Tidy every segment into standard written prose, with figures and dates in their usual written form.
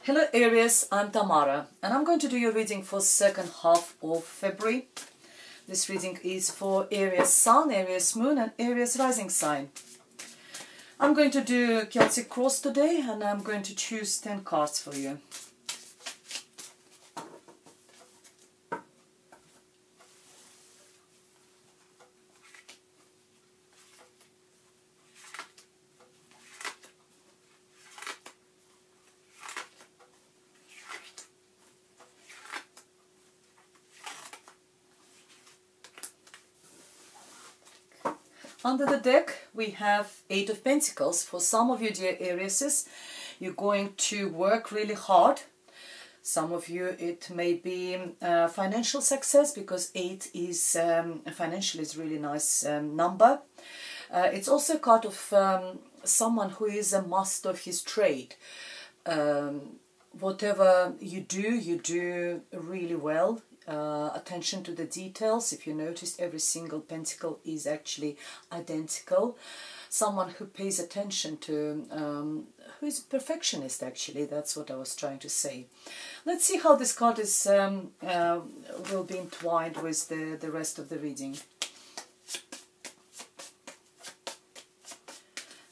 Hello Aries, I'm Tamara and I'm going to do your reading for second half of February. This reading is for Aries Sun, Aries Moon and Aries Rising sign. I'm going to do Celtic Cross today and I'm going to choose 10 cards for you. Under the deck we have 8 of Pentacles. For some of you, dear Aries, you're going to work really hard. Some of you it may be financial success, because 8 is financially is really nice number. It's also a card of someone who is a master of his trade. Whatever you do really well. Attention to the details. If you notice, every single pentacle is actually identical. Someone who pays attention to, who is a perfectionist actually, that's what I was trying to say. Let's see how this card is will be entwined with the rest of the reading.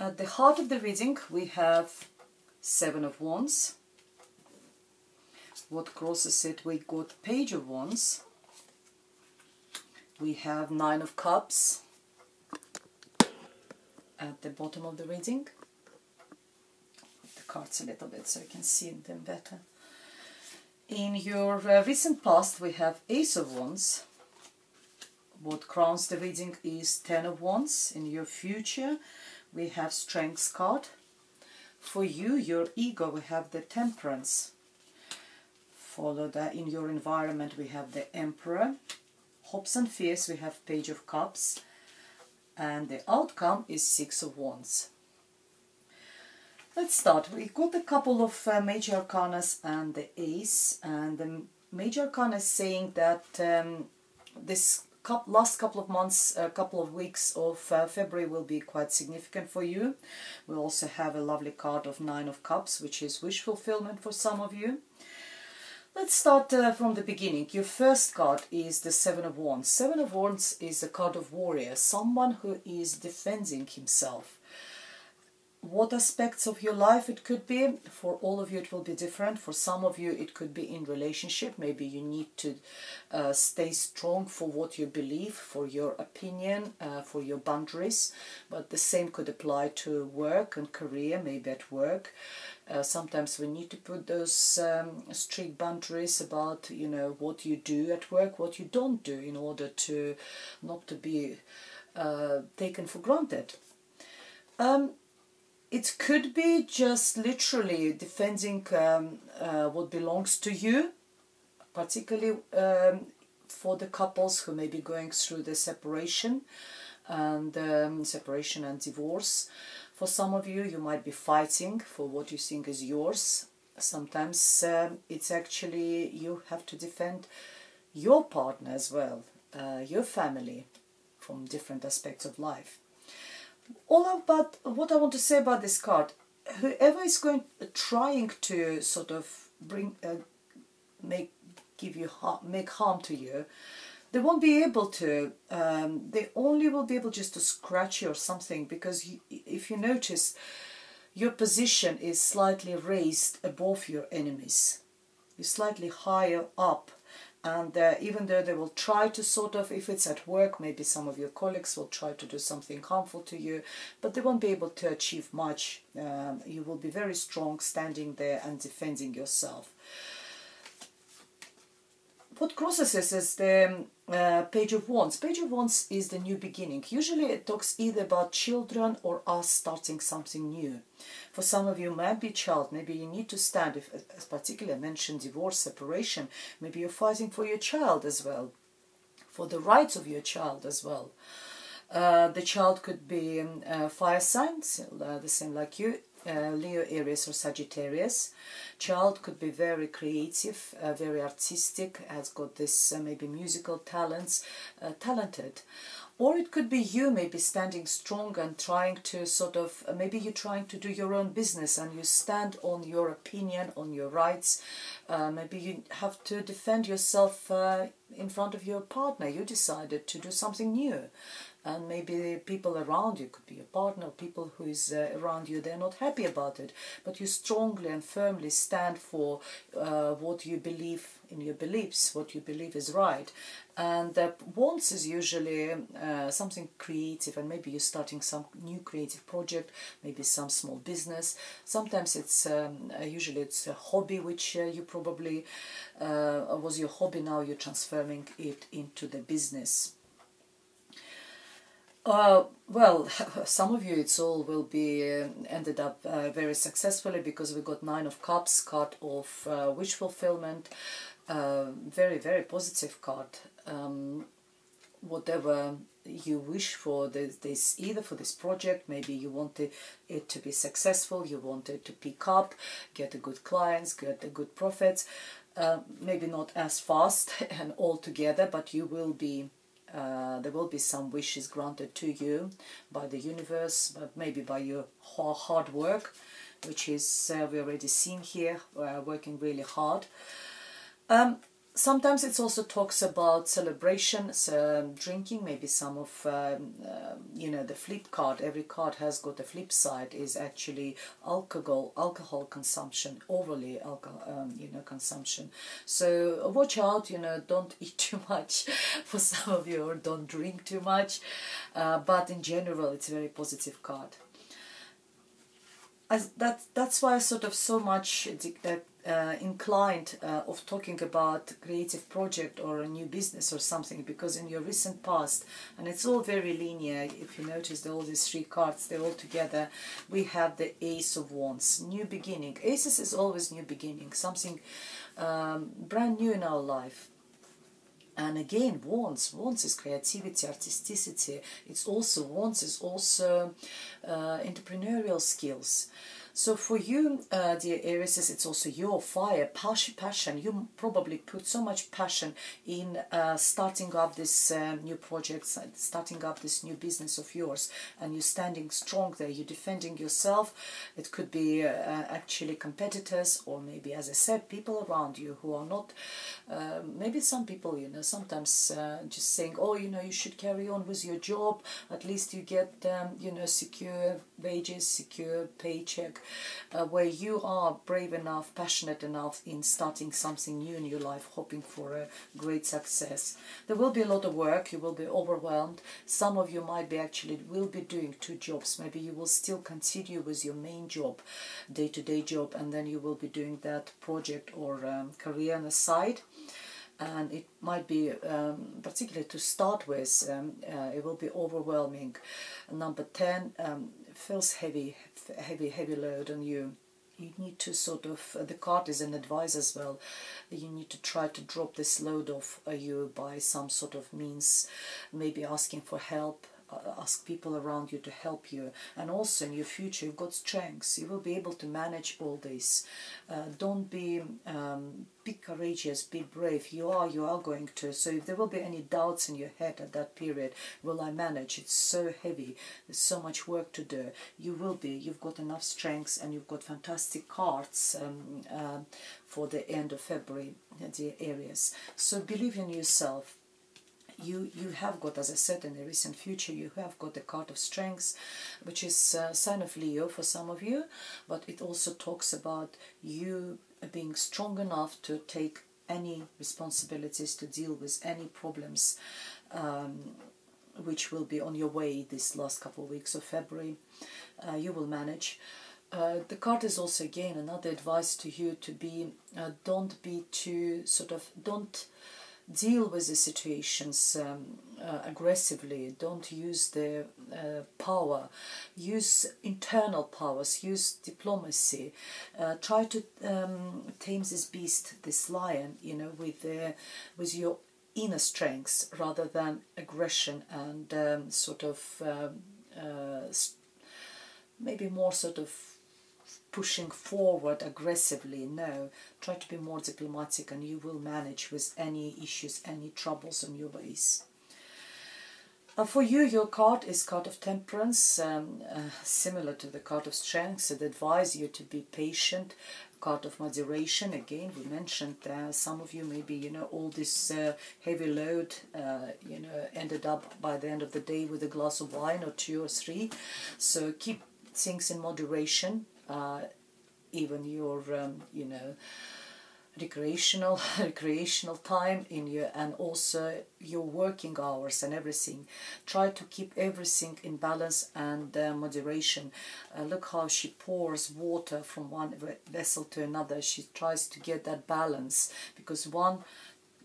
At the heart of the reading we have 7 of Wands. What crosses it, we got Page of Wands, we have 9 of Cups at the bottom of the reading. Put the cards a little bit so you can see them better. In your recent past we have Ace of Wands. What crowns the reading is 10 of Wands. In your future we have Strength card. For you, your ego, we have the Temperance. Follow that in your environment we have the Emperor. Hopes and fears we have Page of Cups, and the outcome is 6 of Wands. Let's start. We got a couple of major arcanas and the Ace, and the major arcana is saying that this last couple of months, couple of weeks of February will be quite significant for you. We also have a lovely card of 9 of Cups, which is wish fulfillment for some of you. Let's start from the beginning. Your first card is the 7 of Wands. 7 of Wands is a card of warrior, someone who is defending himself. What aspects of your life it could be? For all of you it will be different. For some of you it could be in relationship. Maybe you need to stay strong for what you believe, for your opinion, for your boundaries. But the same could apply to work and career, maybe at work. Sometimes we need to put those strict boundaries about, you know, what you do at work, what you don't do, in order to not to be taken for granted. It could be just literally defending what belongs to you, particularly for the couples who may be going through the separation and divorce. For some of you, you might be fighting for what you think is yours. Sometimes it's actually you have to defend your partner as well, your family, from different aspects of life. All about what I want to say about this card, whoever is trying to sort of make harm to you, they won't be able to, they only will be able just to scratch you or something, because if you notice, your position is slightly raised above your enemies. You're slightly higher up, and even though they will try to sort of, if it's at work, maybe some of your colleagues will try to do something harmful to you, but they won't be able to achieve much. You will be very strong standing there and defending yourself. What crosses this is the Page of Wands. Page of Wands is the new beginning. Usually it talks either about children or us starting something new. For some of you, might be child, maybe you need to stand, if as particularly I mentioned divorce, separation, maybe you're fighting for your child as well, for the rights of your child as well. The child could be fire signs, the same like you. Leo, Aries or Sagittarius. Child could be very creative, very artistic, has got this maybe musical talents, talented. Or it could be you maybe standing strong and trying to sort of, maybe you're trying to do your own business and you stand on your opinion, on your rights. Maybe you have to defend yourself in front of your partner. You decided to do something new. And maybe people around you, could be your partner, people who is around you, they're not happy about it. But you strongly and firmly stand for what you believe in your beliefs, what you believe is right. And wants is usually something creative, and maybe you're starting some new creative project, maybe some small business. Sometimes it's usually it's a hobby which you probably was your hobby, now you're transferring it into the business. Well, some of you it's all will be ended up very successfully, because we got 9 of Cups, card of wish fulfillment, very, very positive card. Whatever you wish for, this either for this project, maybe you want it to be successful, you want it to pick up, get a good clients, get a good profits, maybe not as fast and all together, but you will be there will be some wishes granted to you by the universe, but maybe by your hard work, which is we already seen here, working really hard. Sometimes it also talks about celebrations, drinking, maybe some of, you know, the flip card. Every card has got a flip side, is actually alcohol consumption, overly alcohol, you know, consumption. So watch out, you know, don't eat too much for some of you, or don't drink too much. But in general, it's a very positive card. That's why I sort of so much inclined of talking about creative project or a new business or something, because in your recent past, and it's all very linear, if you notice all these 3 cards, they're all together, we have the Ace of Wands, new beginning. Aces is always new beginning, something brand new in our life. And again, wands is creativity, artisticity. It's also wands is also entrepreneurial skills. So for you, dear Aries, it's also your fire, passion. You probably put so much passion in starting up this new project, starting up this new business of yours, and you're standing strong there, you're defending yourself. It could be actually competitors, or maybe, as I said, people around you who are not, maybe some people, you know, sometimes just saying, oh, you know, you should carry on with your job, at least you get, you know, secure wages, secure paycheck. Where you are brave enough, passionate enough in starting something new in your life, hoping for a great success. There will be a lot of work, you will be overwhelmed. Some of you might be actually will be doing 2 jobs. Maybe you will still continue with your main job, day-to-day job, and then you will be doing that project or career on the side. And it might be, particularly to start with, it will be overwhelming. Number 10 feels heavy load on you. You need to sort of, the card is an advice as well, you need to try to drop this load off you by some sort of means, maybe asking for help, ask people around you to help you. And also in your future, you've got strengths, you will be able to manage all this. Don't be courageous, be brave. You are going to. So if there will be any doubts in your head at that period, will I manage? It's so heavy, there's so much work to do. You will be. You've got enough strengths, and you've got fantastic cards for the end of February, the Aries. So believe in yourself. You have got, as I said, in the recent future, you have got the card of strengths, which is a sign of Leo for some of you, but it also talks about you being strong enough to take any responsibilities, to deal with any problems which will be on your way this last couple of weeks of February. You will manage. The card is also, again, another advice to you to be, don't be too, sort of, don't deal with the situations aggressively. Don't use the power. Use internal powers. Use diplomacy. Try to tame this beast, this lion, you know, with your inner strengths rather than aggression and sort of maybe more sort of pushing forward aggressively. No, try to be more diplomatic, and you will manage with any issues, any troubles on your ways. For you, your card is card of temperance, similar to the card of strength. It advises you to be patient. Card of moderation, again, we mentioned some of you maybe, you know, all this heavy load, you know, ended up by the end of the day with a glass of wine or 2 or 3. So keep things in moderation, even your, you know, recreational time in your, and also your working hours and everything. Try to keep everything in balance and moderation. Look how she pours water from one vessel to another. She tries to get that balance, because one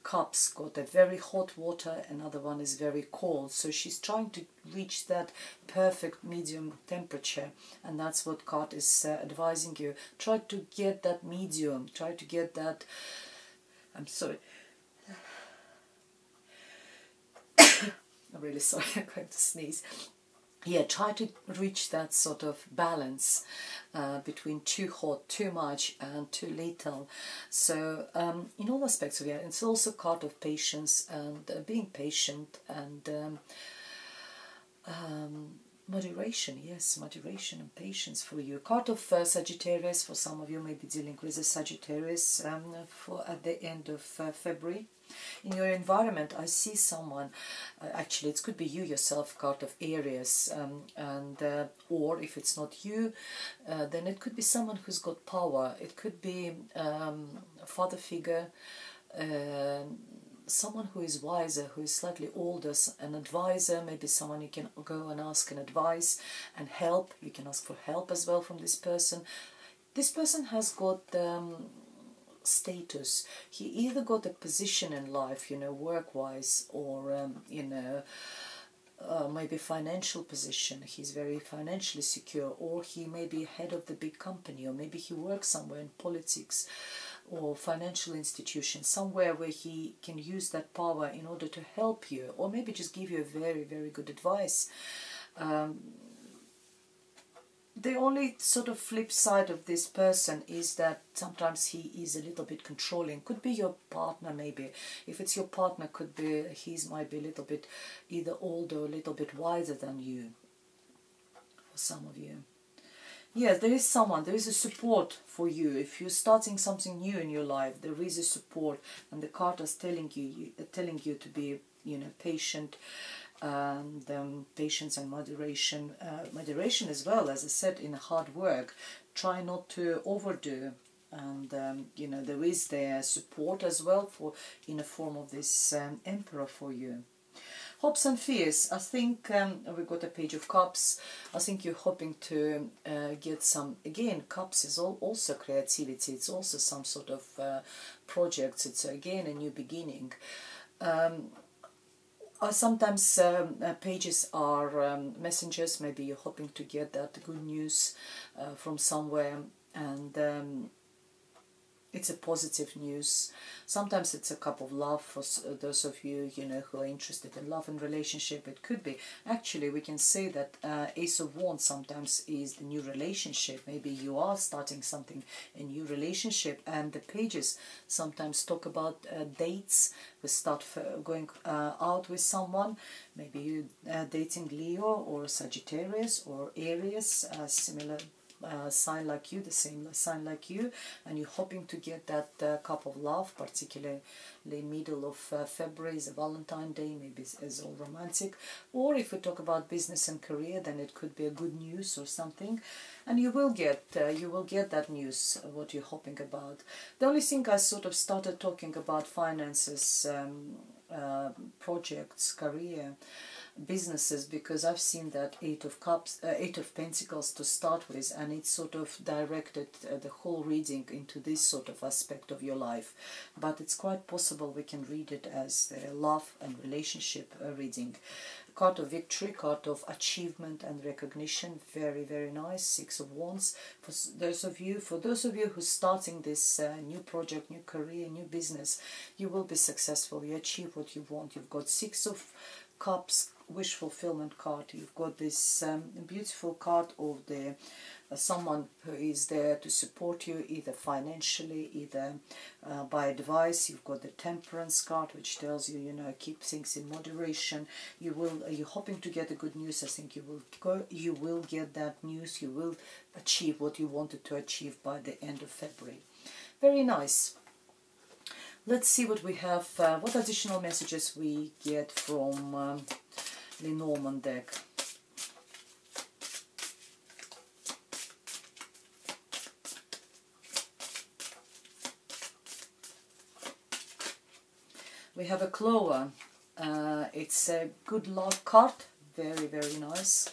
cup's got a very hot water, another one is very cold, so she's trying to reach that perfect medium temperature, and that's what card is advising you. Try to get that medium, try to get that, I'm sorry, I'm really sorry, I'm going to sneeze. Yeah, try to reach that sort of balance between too hot, too much, and too little. So in all aspects of it, it's also a card of patience and being patient and moderation. Yes, moderation and patience for you. Card of Sagittarius, for some of you may be dealing with a Sagittarius for at the end of February. In your environment, I see someone, actually it could be you yourself, card of Aries, or if it's not you, then it could be someone who's got power. It could be a father figure, someone who is wiser, who is slightly older, an advisor, maybe someone you can go and ask an advice and help. You can ask for help as well from this person. This person has got status. He either got a position in life, you know, work-wise, or you know, maybe financial position. He's very financially secure, or he may be head of the big company, or maybe he works somewhere in politics or financial institution, somewhere where he can use that power in order to help you, or maybe just give you a very, very good advice. The only sort of flip side of this person is that sometimes he is a little bit controlling. Could be your partner, maybe. If it's your partner, could be might be a little bit either older or a little bit wiser than you, for some of you. Yes, there is someone, there is a support for you. If you're starting something new in your life, there is a support, and the card is telling you to be, you know, patient. And patience and moderation, moderation as well, as I said, in hard work. Try not to overdo, and you know, there is their support as well for in the form of this emperor for you. Hopes and fears. I think we got a page of cups. I think you're hoping to get some, again, cups is also creativity. It's also some sort of projects. It's again a new beginning. Sometimes pages are messengers. Maybe you're hoping to get that good news from somewhere, and it's a positive news. Sometimes it's a cup of love for those of you, you know, who are interested in love and relationship. It could be, actually, we can say that Ace of Wands sometimes is the new relationship. Maybe you are starting something, a new relationship, and the pages sometimes talk about dates. We start going out with someone. Maybe you dating Leo or Sagittarius or Aries, similar sign like you, the same sign like you, and you're hoping to get that cup of love, particularly middle of February is a Valentine's Day, maybe it's all romantic. Or if we talk about business and career, then it could be a good news or something, and you will get that news, what you're hoping about. The only thing, I sort of started talking about finances, projects, career, businesses, because I've seen that Eight of Pentacles to start with, and it's sort of directed the whole reading into this sort of aspect of your life. But it's quite possible we can read it as a love and relationship reading. Card of victory, card of achievement and recognition, very, very nice. Six of Wands. For those of you who's starting this new project, new career, new business, you will be successful. You achieve what you want. You've got Six of Cups wish fulfillment card. You've got this beautiful card of the someone who is there to support you, either financially, either by advice. You've got the temperance card, which tells you, you know, keep things in moderation. You're hoping to get a good news. I think you will get that news. You will achieve what you wanted to achieve by the end of February. Very nice. Let's see what we have, what additional messages we get from Lenormand deck. We have a clover. It's a good luck card. Very, very nice.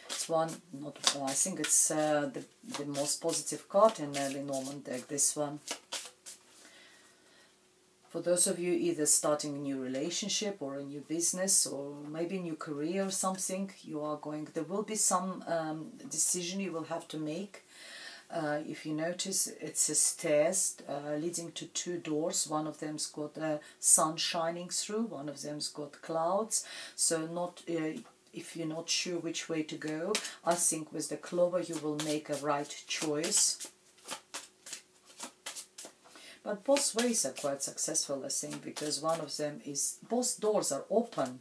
It's one, not, I think it's the most positive card in Lenormand deck, this one. For those of you either starting a new relationship or a new business or maybe a new career or something, there will be some decision you will have to make. If you notice, it's a stairs leading to two doors. One of them's got sun shining through, one of them's got clouds. So not if you're not sure which way to go, I think with the clover you will make a right choice. But both ways are quite successful, I think, because one of them is, both doors are open.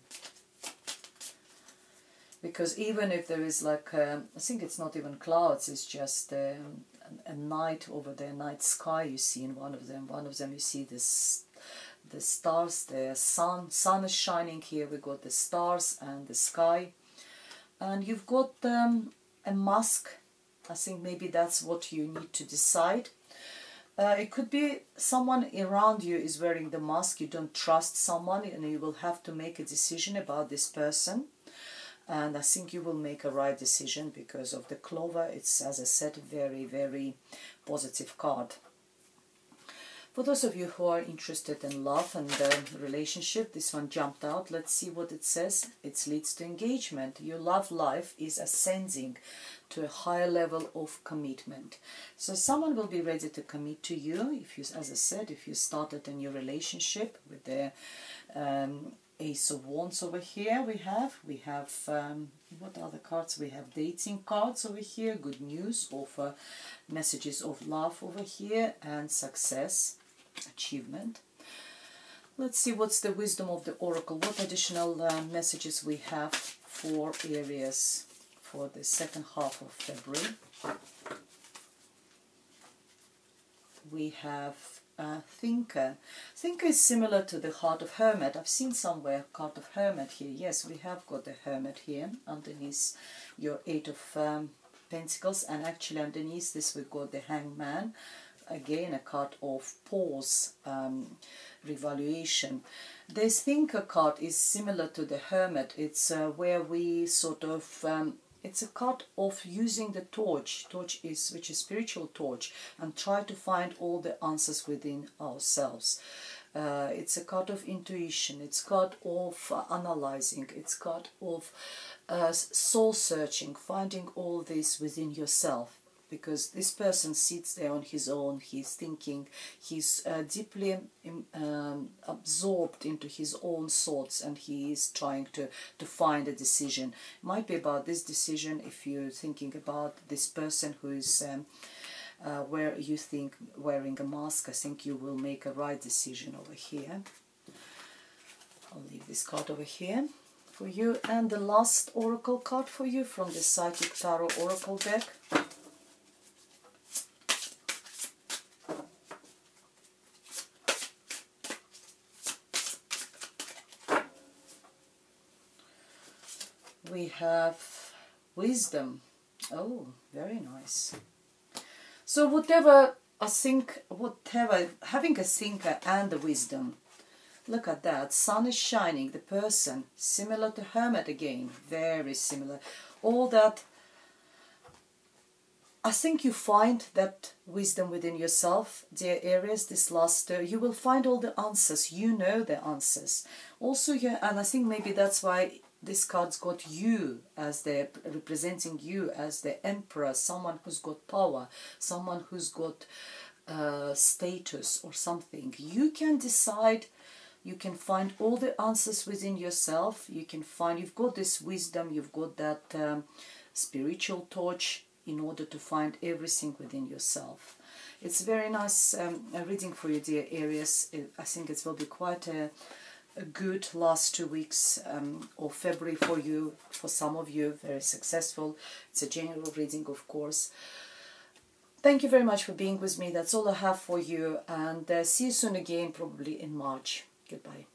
Because even if there is like, I think it's not even clouds, it's just a night over there, night sky you see in one of them. One of them you see the stars, the sun is shining here, we got the stars and the sky. And you've got a mask. I think maybe that's what you need to decide. It could be someone around you is wearing the mask, you don't trust someone and you will have to make a decision about this person. And I think you will make a right decision because of the clover. It's, as I said, a very, very positive card. For those of you who are interested in love and relationship, this one jumped out. Let's see what it says. It leads to engagement. Your love life is ascending to a higher level of commitment. So someone will be ready to commit to you. If you, as I said, if you started a new relationship with the Ace of Wands over here, we have what other cards? We have dating cards over here, good news, offer messages of love over here, and success, achievement. Let's see what's the wisdom of the oracle. What additional messages we have for Aries for the second half of February. We have thinker. Thinker is similar to the heart of hermit. I've seen somewhere card of hermit here. Yes, we have got the hermit here underneath your 8 of Pentacles, and actually underneath this we've got the hangman. Again, a card of pause, revaluation. This thinker card is similar to the hermit. It's where we sort of it's a card of using the torch, which is spiritual torch, and try to find all the answers within ourselves. It's a card of intuition, it's a card of analyzing, it's a card of soul searching, finding all this within yourself. Because this person sits there on his own, he's thinking, he's deeply absorbed into his own thoughts, and he is trying to find a decision. It might be about this decision if you're thinking about this person who is where you think wearing a mask. I think you will make a right decision over here. I'll leave this card over here for you. And the last oracle card for you from the Psychic Tarot Oracle deck. We have wisdom. Oh, very nice. So whatever having a thinker and the wisdom, look at that. Sun is shining, the person, similar to hermit again, very similar. All that, I think you find that wisdom within yourself, dear Aries, this last, you will find all the answers, you know the answers. Also, and I think maybe that's why this card's got you as representing you as the emperor, someone who's got power, someone who's got status or something. You can decide You can find all the answers within yourself. You can find, you've got this wisdom, you've got that spiritual torch in order to find everything within yourself. It's a very nice reading for you, dear Aries. I think it will be quite a good last 2 weeks of February for you, for some of you, very successful. It's a general reading, of course. Thank you very much for being with me. That's all I have for you, and see you soon again, probably in March. Goodbye.